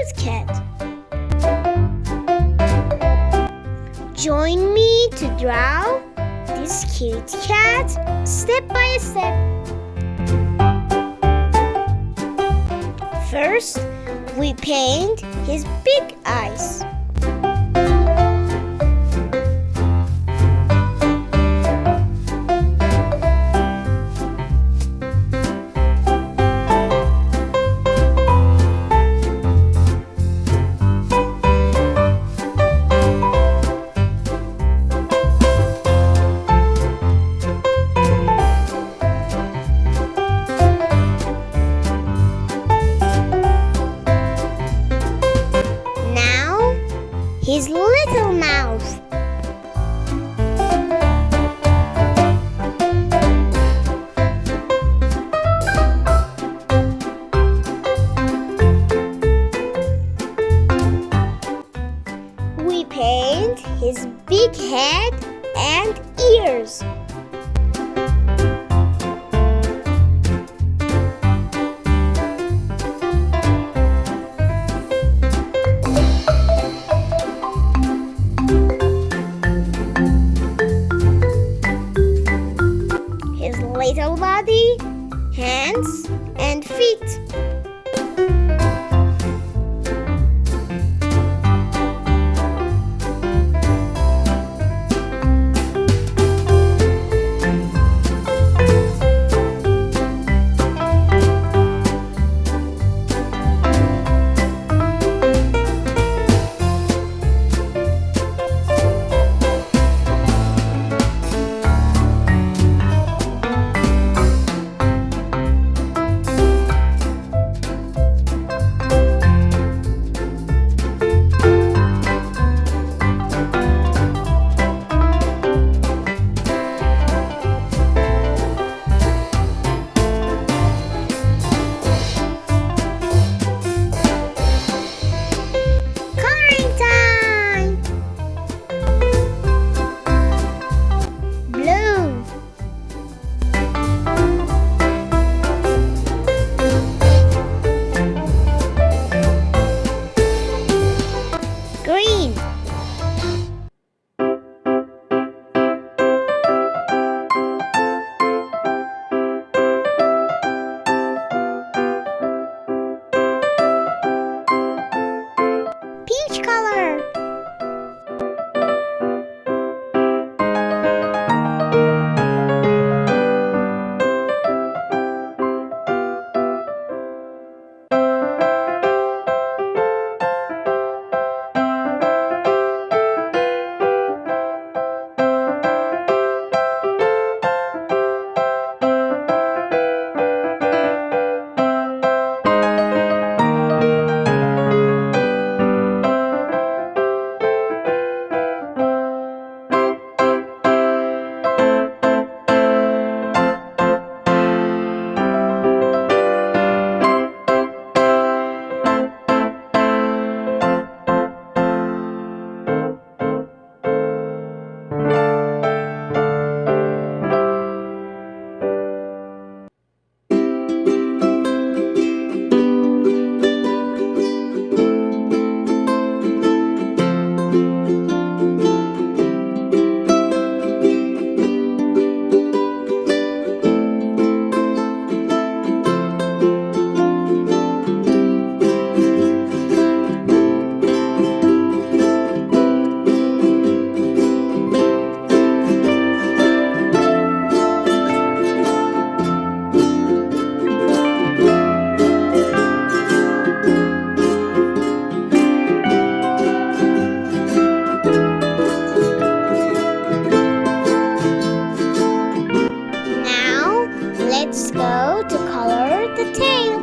cute cat. Join me to draw this cute cat step by step. First, we paint his big eyes. His little mouth. We paint his big head and ears. Little body, hands, and feet. Green. Peach color. Let's go to color the tail.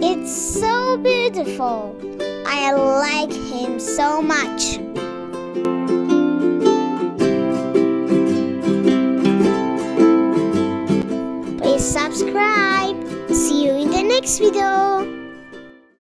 It's so beautiful. I like him so much. Subscribe. See you in the next video.